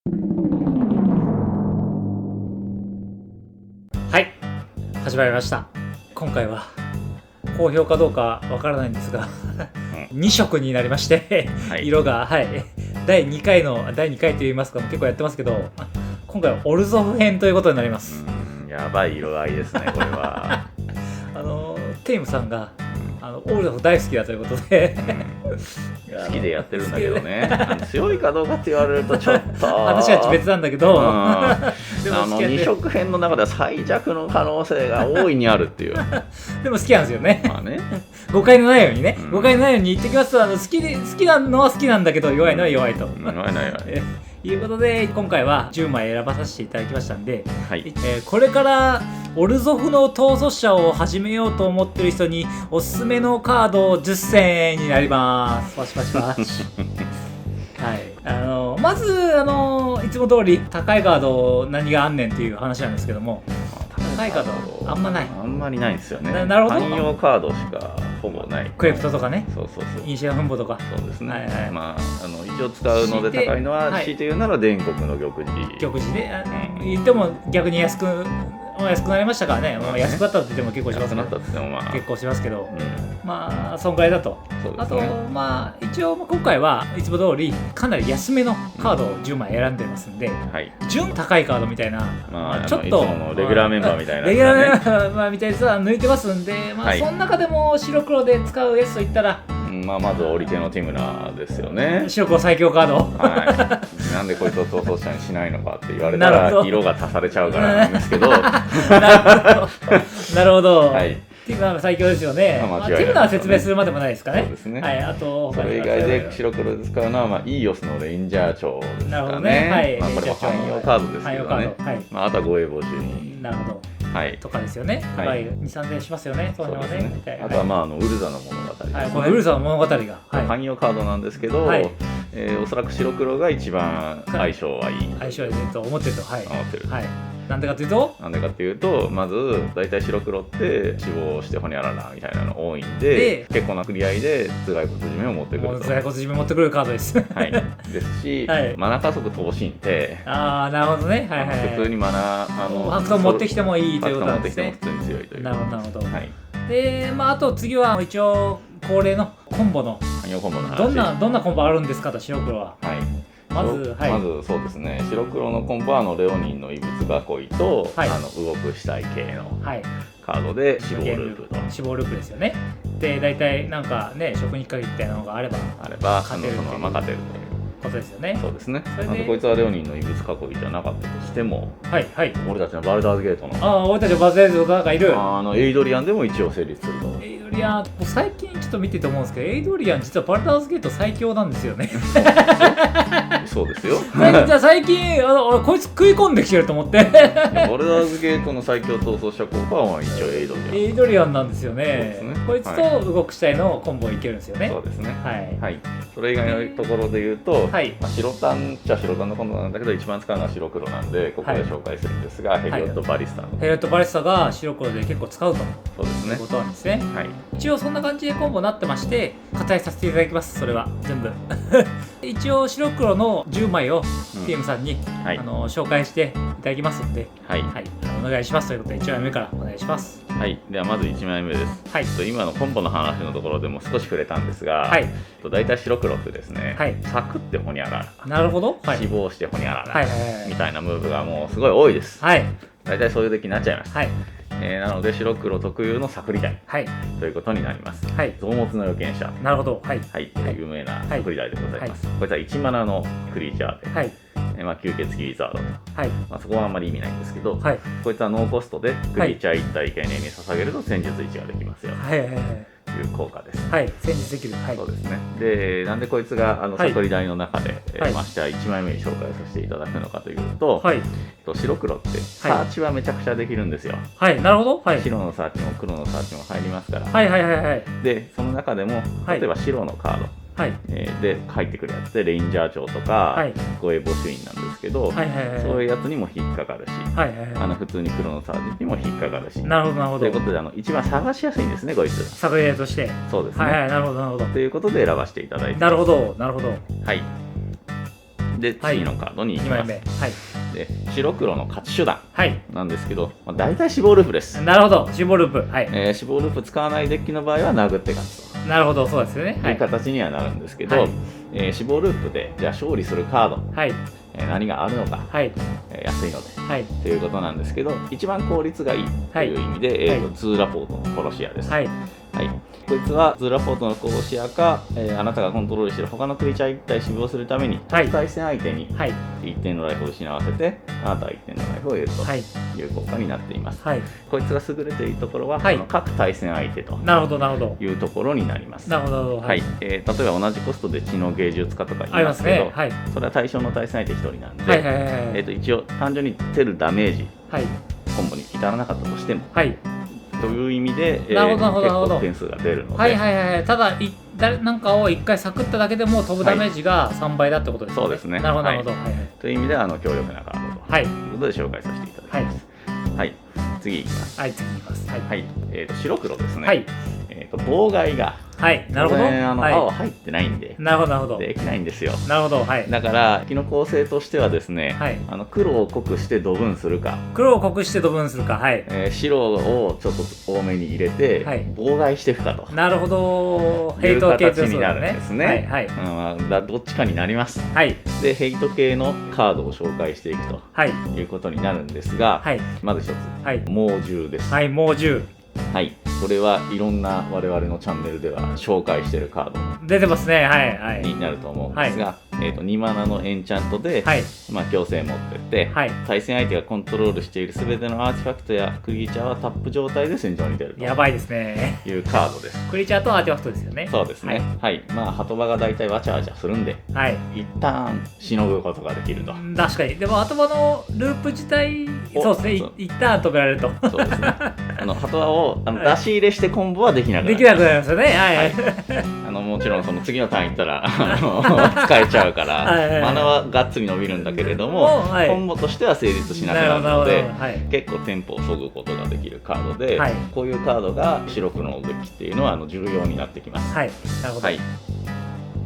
はい、始まりました。今回は好評かどうかわからないんですが2色になりまして、はい、色が、はい、第2回と言いますか、結構やってますけど、今回はオルゾフ編ということになります。やばい色合いですね、これは。テイムさんがオルゾフ大好きだということで、好きでやってるんだけどね。強いかどうかって言われるとちょっと話は別なんだけど、でも2色編の中では最弱の可能性が大いにあるっていうでも好きなんですよね。まあね、誤解のないようにね、誤解のないように言ってきますと、好きなのは好きなんだけど弱いのは弱いと、弱いいうことで、今回は10枚選ばさせていただきましたんで、はい、これからオルゾフの統率者を始めようと思ってる人におすすめのカード10選になります。パシパシパシはい、まずいつも通り高いカード何があんねんっていう話なんですけども、高いカードあんまりないんですよね。なるほど。汎用カードしかほぼない。クレプトとかね、そうインシアフンボとか。そうですね、はいはい、まあ、一応使うので高いのは、強いて言うなら電国の玉璽で、言っても逆に安くなりましたからね、安くなったって言っても結構しますけど、結構しますけど、まあそんぐらいだと。あとまあ一応今回はいつも通りかなり安めのカードを10枚選んでますんで、純高いカードみたいな、ちょっといつものレギュラーメンバーみたいな、レギュラーメンバーみたいなやつは抜いてますんで、その中でも白黒で使うやつといったら、まずオリテのティムナですよね。白黒最強カード、なんでこいつを逃走者にしないのかって言われたら色が足されちゃうからなんですけどなるほど、ティムナー最強ですよね。ティムナー説明するまでもないですかね。そうですね。あとそれ以外で白黒で使うのは、イーオスのレンジャー長ですかね。これも汎用カードですけどね。あとは護衛募集に。なるほど。とかですよね。2、3千しますよね。そうですね。あとはウルザの物語ですね。このウルザの物語が汎用カードなんですけど、おそらく白黒が一番相性はいい。相性はいいと思ってると。なんでかというと、まず大体白黒って死亡してホニャララみたいなの多いんで、結構な繰り合いで頭蓋骨締めを持ってくると。頭蓋骨締め持ってくるカードです。ですし、マナ加速等身ってなるほどね。普通にマナファクト持ってきてもいいということなんですね。普通に強いという。なるほど。で、あと次は一応恒例のコンボのどんなコンボあるんですかと、白黒は。まずそうですね、白黒のコンボはレオニンの異物囲いと、動く死体系のカードで死亡ループですよね。で、大体なんかね、職人鍵みたいなのがあればそのまま勝てるということですよね。そうですね。こいつはレオニンの異物囲いじゃなかったとしても、俺たちのバルダーズゲートの俺たちのバルダーズゲートなんかいるエイドリアンでも一応成立すると。エイドリアン、最近ちょっと見てて思うんですけど、エイドリアン実はバルダーズゲート最強なんですよね。そうですよ。じゃあ最近こいつ食い込んできてると思って。バルダーズゲートの最強逃走者効果は一応エイドリアンなんですよね。こいつと動く死体のコンボいけるんですよね。そうですね。それ以外のところで言うと、白タンっちゃ白タンのコンボなんだけど、一番使うのは白黒なんでここで紹介するんですが、ヘリオット・バリスタが白黒で結構使うということなんですね。一応そんな感じでコンボになってまして、割愛させていただきます。それは全部一応白黒の10枚を TM さんに紹介していただきますので、お願いしますということで1枚目からお願いします。ではまず1枚目です。今のコンボの話のところでも少し触れたんですが、大体白黒ってですね、サクってホニャララ、なるほど、死亡してホニャララみたいなムーブがもうすごい多いです。大体そういうデッキになっちゃいます。なので白黒特有のサクリダイということになります。増物の予見者、なるほど、有名なサクリダイでございます。こいつは1マナのクリーチャーで、吸血鬼ウィザードと、そこはあんまり意味ないんですけど、こいつはノーコストでクリーチャー1体経年に捧げると戦術1ができますよという効果です。戦術できる。そうですね。で、なんでこいつがサクリダイの中でましては1枚目に紹介させていただくのかというと、白黒ってサーチはめちゃくちゃできるんですよ。なるほど。白のサーチも黒のサーチも入りますから。で、その中でも例えば白のカードで入ってくるやつでレインジャー長とか護衛募集員なんですけど、そういうやつにも引っかかるし、普通に黒のサージにも引っかかるし、なるほどなるほど。ということで一番探しやすいんですね、こいつ。サブレーとして。そうですね。なるほどなるほど。ということで選ばせていただいてます。なるほどなるほど。で次のカードに行きます。で白黒の勝ち手段なんですけど、大体死亡ループです。なるほど、死亡ループ。はい。死亡ループ使わないデッキの場合は殴って勝つと。なるほど、そうですよね。いう形にはなるんですけど、死亡ループでじゃあ勝利するカード、何があるのか、安いので、ということなんですけど、一番効率がいいという意味で、ズーラポートの殺し屋です。こいつはズーラポートの殺し屋か、あなたがコントロールしている他のクリーチャー1体死亡するために、対戦相手に1点のライフを失わせて、あなたは1点のライフを得るという効果になっています。こいつが優れているところは、その各対戦相手というところになります。例えば同じコストで知能芸術家とか言いますけど、それは対象の対戦相手1人なんで、一応単純に出るダメージ、コンボに至らなかったとしても、という意味で、結構点数が出るので、ただなんかを1回サクっただけでも飛ぶダメージが3倍だってことですね。そうですね。なるほど、なるほど。という意味で強力なカードということで紹介させていただきます。次いきます。白黒ですね。妨害がなるほど。青入ってないんで、できないんですよ。なるほど。だから機能構成としてはですね、黒を濃くして土分するか、白をちょっと多めに入れて妨害していくかと。なるほど。いう形になるんですね。どっちかになります。でヘイト系のカードを紹介していくということになるんですが、まず一つ、猛獣です。猛獣。これはいろんな我々のチャンネルでは紹介しているカード出てますね。になると思うんですが、2マナのエンチャントで、強制持ってって、対戦相手がコントロールしている全てのアーティファクトやクリーチャーはタップ状態で戦場に出るとやばいですねいうカードです。クリーチャーとアーティファクトですよね。そうですね。ハトバが大体わちゃわちゃするんで、一旦しのぐことができると。確かに。でもハトバのループ自体、そうですね、一旦止められると。そうですね。ハトバを出し入れしてコンボはできなくなる。できなくなりますよね。もちろんその次のターンいったら使えちゃうからマナはがっつり伸びるんだけれども、コンボとしては成立しなくなるので、結構テンポをそぐことができるカードで、こういうカードが白黒のデッキっていうのは重要になってきます。なるほど。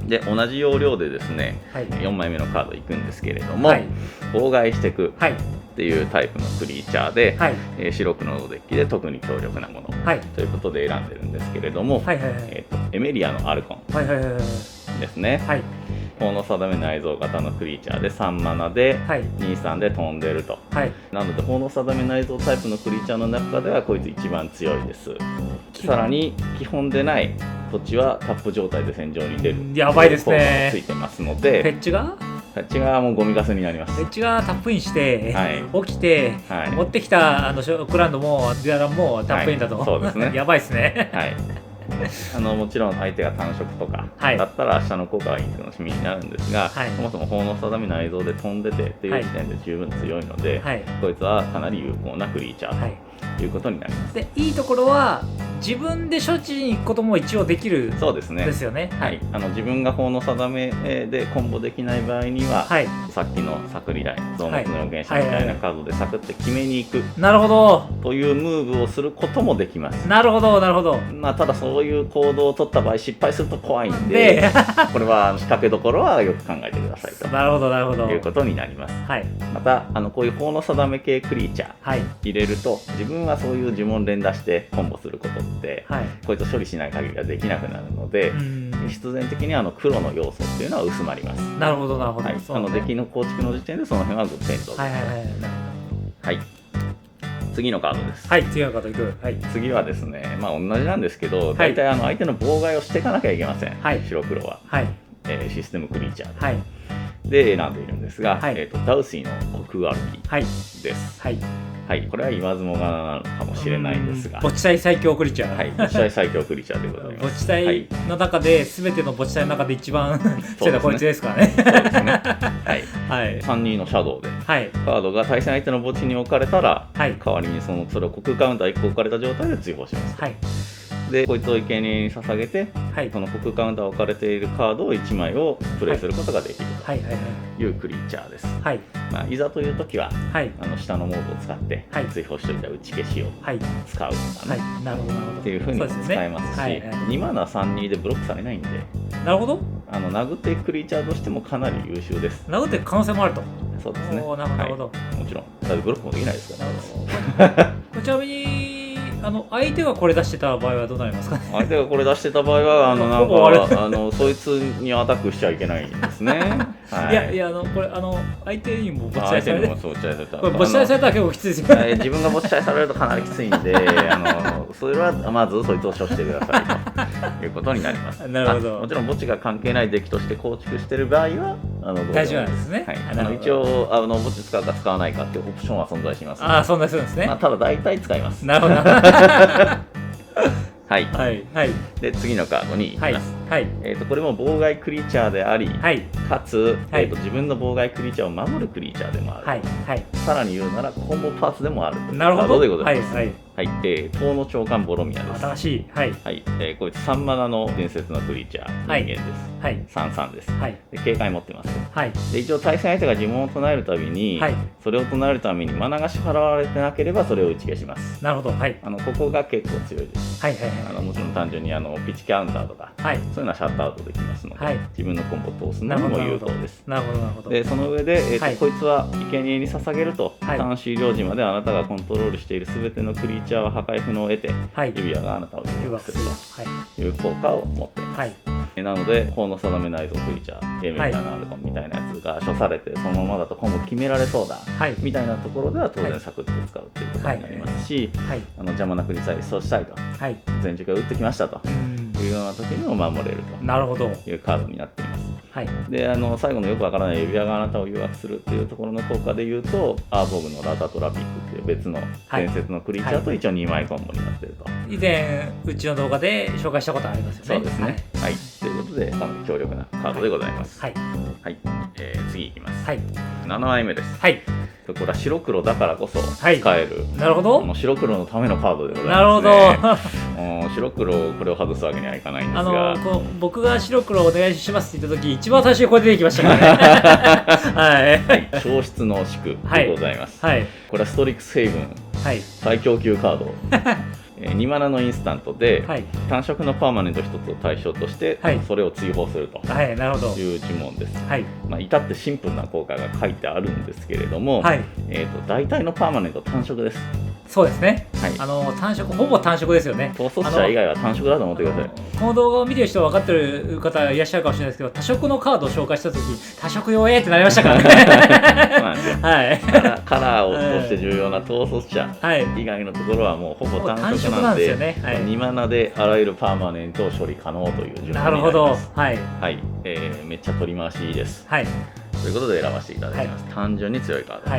で同じ要領でですね、4枚目のカードいくんですけれども、妨害していくっていうタイプのクリーチャーで、白黒のデッキで特に強力なもの、ということで選んでるんですけれども、エメリアのアルコンですね。法の定め内臓型のクリーチャーで3マナで2-3で飛んでると、なので法の定め内臓タイプのクリーチャーの中ではこいつ一番強いです。さらに基本でない土地はタップ状態で戦場に出るやばいですね。効果がついてますので、ペッチがもうゴミガスになります。ペッチがタップインして、起きて、持ってきたクランドもデュアランもタップインだと、そうですね。やばいですね。もちろん相手が単色とかだったら下の効果がいい楽しみになるんですが、そもそも法の定め内臓で飛んでてっていう時点で十分強いので、こいつはかなり有効なクリーチャーということになります。でいいところは自分で処置に行くことも一応できる。そうですね。ですよね。自分が法の定めでコンボできない場合には、さっきのサクリライン、増物の予言者みたいなカードでサクって決めに行く。なるほど。というムーブをすることもできます。なるほど、なるほど。ただそういう行動を取った場合失敗すると怖いんで、これは仕掛けどころはよく考えてくださいと。なるほど、なるほど。いうことになります。またこういう法の定め系クリーチャー入れると、自分はそういう呪文連打してコンボすることって、こいつを処理しない限りはできなくなるので、必然的に黒の要素っていうのは薄まります。なるほど、なるほど。デッキの構築の時点でその辺はグッテンと。次のカードです。次のカードいく。次はですね、同じなんですけど、大体相手の妨害をしていかなきゃいけません。白黒は。システムクリーチャーで選んでいるんですが、ダウシーの虚空歩きです。これは言わずもがななのかもしれないんですが、墓地体最強クリーチャー。墓地体最強クリーチャーでございます。墓地体の中で全ての墓地体の中で一番強いのはこいつですからね。3-2のシャドウでカードが対戦相手の墓地に置かれたら、代わりにそれを虚空カウンター1個置かれた状態で追放します。でこいつを生贄に捧げて、その虚空カウンター置かれているカードを1枚をプレイすることができるというクリーチャーです。いざという時は、下のモードを使って追放しておいた打ち消しを使うとかね、っていうふうに使えますし、2マナ3-2でブロックされないんで、なるほど。殴っていくクリーチャーとしてもかなり優秀です。殴っていく可能性もあると。そうですね。なるほど、もちろん。だってブロックもできないですから。ちなみに相手がこれ出してた場合はどうなりますかね。相手がこれ出してた場合はなんかそいつにアタックしちゃいけないんですね。はい、いやこれ相手にも持ち合いされる。持ち合いされたら結構きついですよね。自分が持ち合いされるとかなりきついんでそれはまずそいつを処してくださいということになります。なるほど。もちろん墓地が関係ないデッキとして構築している場合は大丈夫なんですね。一応墓地使うか使わないかっていうオプションは存在します。存在するんですね。ただ大体使います。なるほど。はい、で次のカードに行きます。これも妨害クリーチャーであり、かつ、自分の妨害クリーチャーを守るクリーチャーでもある、さらに言うならコンボパーツでもあるというカードでございます。塔の長官ボロミアです。新しい。こいつ3マナの伝説のクリーチャー、人間です。3/3です。で警戒持ってます。で一応対戦相手が呪文を唱えるたびに、それを唱えるためにマナが支払われてなければそれを打ち消します。なるほど。ここが結構強いです。もちろん単純にピッチカウンターとか、そういうのはシャットアウトできますので、自分のコンボを通すのにも有効です。でその上で、こいつは生贄に捧げると、ターン終了時まであなたがコントロールしている全てのクリーチャーは破壊不能を得て、指輪があなたを誘惑するという効果を持っています。なので法の定めないぞクリーチャーゲームみたいなアルコンみたいなやつが処されてそのままだとコンボ決められそうだ、みたいなところでは当然サクッと使うっていうことになりますし、邪魔なクリーチャー一掃したいと、前軸が打ってきましたというような時にも守れるというカードになっています。で最後のよくわからない指輪があなたを誘惑するっていうところの効果でいうとアーボーグのラタトラピックっていう別の伝説のクリーチャーと一応2枚コンボになっていると。以前うちの動画で紹介したことありますよね。そうですね。ということでかなり強力なカードでございます。次いきます。7枚目です。これは白黒だからこそ使える、白黒のためのカードでございます。なるほど。白黒これを外すわけにはいかないんですが、僕が白黒お願いしますって言った時一番最初にこれ出てきましたからね。消失の宿でございます。これはストリックスヘイブン最強級カード。2マナのインスタントで、単色のパーマネント1つを対象として、それを追放するという呪文です。至ってシンプルな効果が書いてあるんですけれども、大体のパーマネント単色です。そうですね。単色ほぼ単色ですよね。統率者以外は単色だと思ってください。この動画を見てる人は分かってる方いらっしゃるかもしれないですけど、多色のカードを紹介した時多色用ってなりましたからね。カラーをとして重要な統率者以外のところはもうほぼ単色なんで、2マナであらゆるパーマネントを処理可能という順番になります。なるほど。めっちゃ取り回しいいです。ということで選ばせていただきます。単純に強いカード。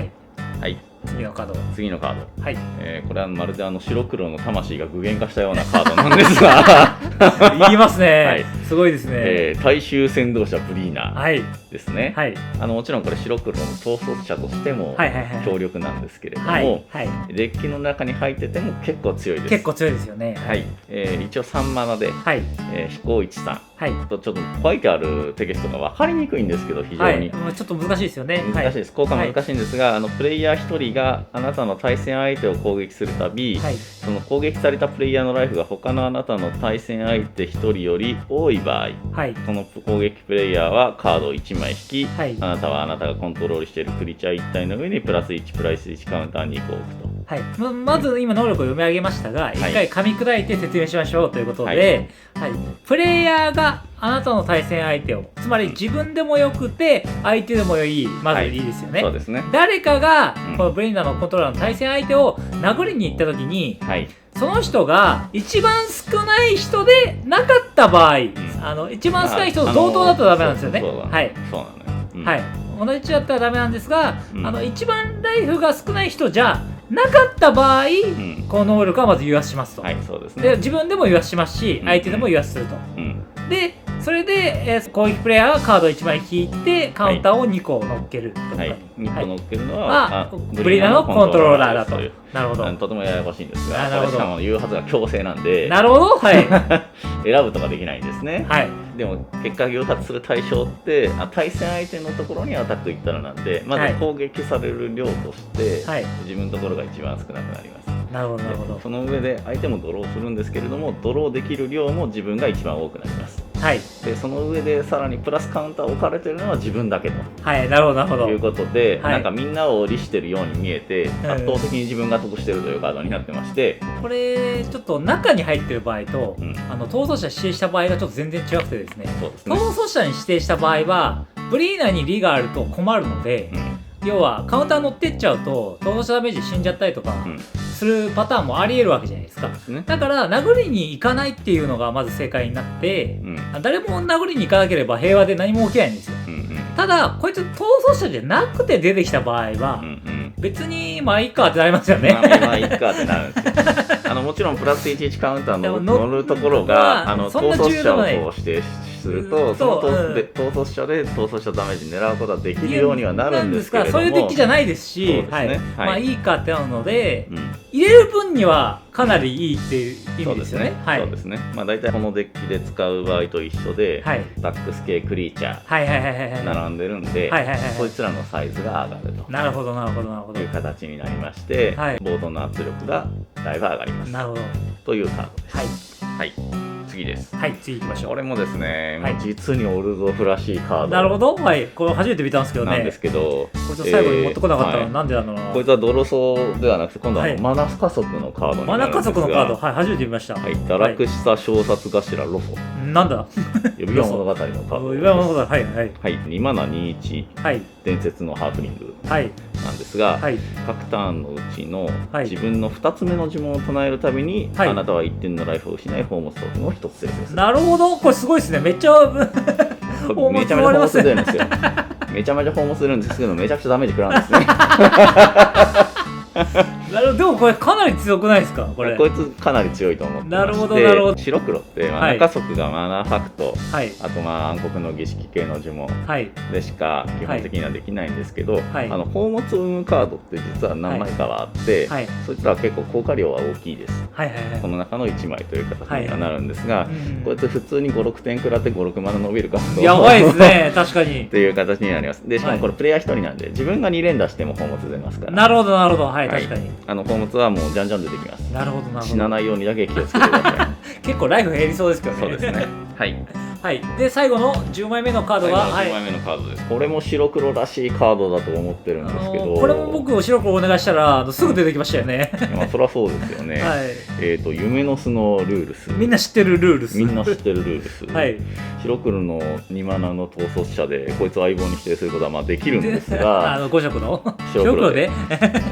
次のカード。これはまるで白黒の魂が具現化したようなカードなんですが言いますね。すごいですね。大衆先導者ブリーナですね。もちろんこれ白黒の統率者としても強力なんですけれども、デッキの中に入ってても結構強いです。結構強いですよね。一応3マナで飛行13とちょっと書いてあるテキストが分かりにくいんですけど、非常にちょっと難しいですよね。難しいです。効果難しいんですが、プレイヤー1人があなたの対戦相手を攻撃するたび、その攻撃されたプレイヤーのライフが他のあなたの対戦相手1人より多い場合、その攻撃プレイヤーはカードを1枚引き、あなたはあなたがコントロールしているクリーチャー1体の上にプラス1プラス1カウンターに2個置くと。まず今能力を読み上げましたが、一回噛み砕いて説明しましょうということで、プレイヤーがあなたの対戦相手を、つまり自分でもよくて相手でもいい、まずいいですよね。そうですね。誰かがこのブレイナーのコントローラーの対戦相手を殴りに行った時に、その人が一番少ない人でなかった場合、一番少ない人と同等だとダメなんですよね。同じだったらダメなんですが、一番ライフが少ない人じゃなかった場合、この能力はまず誘発しますと。で自分でも誘発しますし、相手でも誘発すると。でそれで、攻撃プレイヤーがカード1枚引いてカウンターを2個乗っける。2個乗っけるのはブリーナのコントローラーだと。なるほど。とてもややこしいんですが、しかも誘発が強制なんで、なるほど。選ぶとかできないんですね。でも結果誘発する対象って対戦相手のところにアタックいったらなんで、まず攻撃される量として自分のところが一番少なくなります。なるほどなるほど。その上で相手もドローするんですけれども、ドローできる量も自分が一番多くなります。はい、でその上でさらにプラスカウンター置かれてるのは自分だけと、はい、なるほどなるほど。いうことで、はい、なんかみんなを利してるように見えて、圧倒的に自分が得してるというカードになってまして、これちょっと中に入ってる場合と、逃走者指定した場合がちょっと全然違くてですね、そうですね、逃走者に指定した場合はブリーナに利があると困るので、要はカウンター乗ってっちゃうと逃走者ダメージ死んじゃったりとかするパターンもありえるわけじゃないですか。だから殴りに行かないっていうのがまず正解になって、誰も殴りに行かなければ平和で何も起きないんですよ。ただこいつ逃走者じゃなくて出てきた場合は、別にまあいいかってなりますよね。まあいいかってなるんですよ。もちろんプラス11カウンターの乗るところが逃走者を指定すると、その逃走者で逃走者ダメージ狙うことはできるようにはなるんですけれども、そういうデッキじゃないですし、まあいいかってなるので、入れる分にはかなりいいっていう意味ですよね。そうですね。まあ大体このデッキで使う場合と一緒で、ダックス系クリーチャー並んでるんで、こいつらのサイズが上がると。なるほどなるほどなるほど。いう形になりまして、ボードの圧力がだいぶ上がります。なるほど。というカードです。はい。次です。はい、次行きましょう。これもですね、実にオルゾフらしいカード。なるほど。はい。これ初めて見たんですけどね。なんですけど、こいつ最後に持ってこなかったのなんでなの？こいつはドロソーではなくて、今度はマナ加速のカードになるんですが。マナ加速のカード、はい、初めて見ました。はい。堕落した小殺頭ロフォ。なんだ？指輪物語のカード。指輪物語、はいはい。はい。2マナ21。はい。伝説のハーフリング。はい。なんですが、各ターンのうちの自分の2つ目の呪文を唱えるたびに、あなたは1点のライフを失い、宝物トークンを1つセーブです。なるほど、これすごいですね。めっちゃめちゃめちゃ宝物出るんですよ。めちゃめちゃ宝物出るんですけど、めちゃくちゃダメージ食らうんですね。でもこれかなり強くないですか？これこいつかなり強いと思ってまして、なるほどなるほど。白黒ってマナ加速がマナファクト、あと暗黒の儀式系の呪文でしか基本的にはできないんですけど、宝物を生むカードって実は何枚かはあって、そいつらは結構効果量は大きいです。その中の1枚という形にはなるんですが、こいつ普通に 5,6 点食らって 5,6 マナ伸びるカードやばいですね。確かにっていう形になります。でしかもこれプレイヤー1人なんで自分が2連打しても宝物出ますから。なるほどなるほど。はい、確かに宝物はもうじゃんじゃん出てきます。なるほどなるほど。死なないようにだけ気をつけてください。結構ライフ減りそうですけどね。そうですね。はい。はい。で最後の10枚目のカードが10枚目のカードです。これも白黒らしいカードだと思ってるんですけど、これも僕白黒お願いしたらすぐ出てきましたよね。まあそりゃそうですよね。夢の巣のルールス。みんな知ってるルールス。みんな知ってるルールス。はい。白黒の2マナの統率者でこいつを相棒に否定することはまあできるんですが、5色の白黒で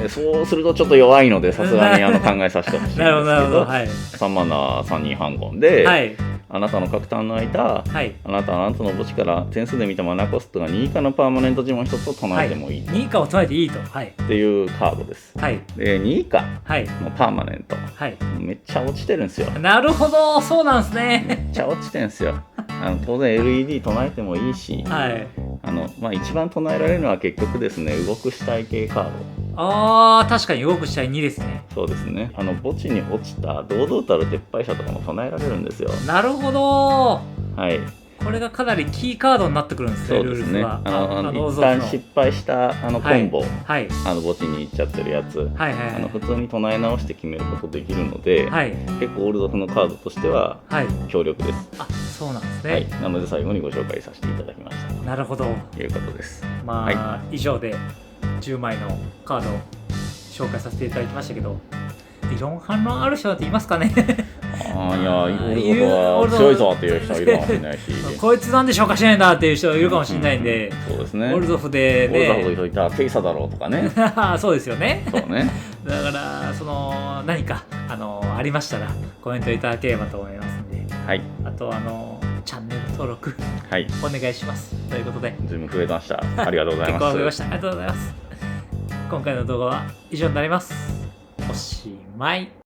そうするとちょっと弱いのでさすがに考えさせてほしいんですけど。なるほどなるほど。はい。3マナ3人半言で。はい。あなたの各ターンの間、あなたはあなたの墓地から点数で見たマナコストが2以下のパーマネント呪文1つを唱えてもいい、2以下を唱えていいと、っていうカードです、で2以下のパーマネント、めっちゃ落ちてるんですよ。なるほど、そうなんですね。めっちゃ落ちてるんですよ。当然 LED 唱えてもいいし、まあ、一番唱えられるのは結局ですね、動く死体系カード。確かに動く死体2ですね。そうですね。墓地に落ちた堂々たる撤廃者とかも唱えられるんですよ。なるほど。はい。これがかなりキーカードになってくるんですね。そうですね。一旦失敗したコンボ、墓地に行っちゃってるやつ、普通に唱え直して決めることできるので、結構オールドフのカードとしては強力です。そうなんですね。なので最後にご紹介させていただきました。なるほど。ということです。まあ、以上で10枚のカードを紹介させていただきましたけど、理論反論ある人だっていますかね。いや、オルドは強いぞっていう人いるかもしれないし、こいつなんで紹介しないんだっていう人いるかもしれないんで、そうですね。オルドフでね、オルドフといったらテイサだろうとかね。そうですよね。そうね。だから何かありましたらコメントいただければと思いますんで、あとチャンネル登録お願いします。ということで、ズーム増えました。ありがとうございます。結構増えました。ありがとうございます。今回の動画は以上になります。おしまい。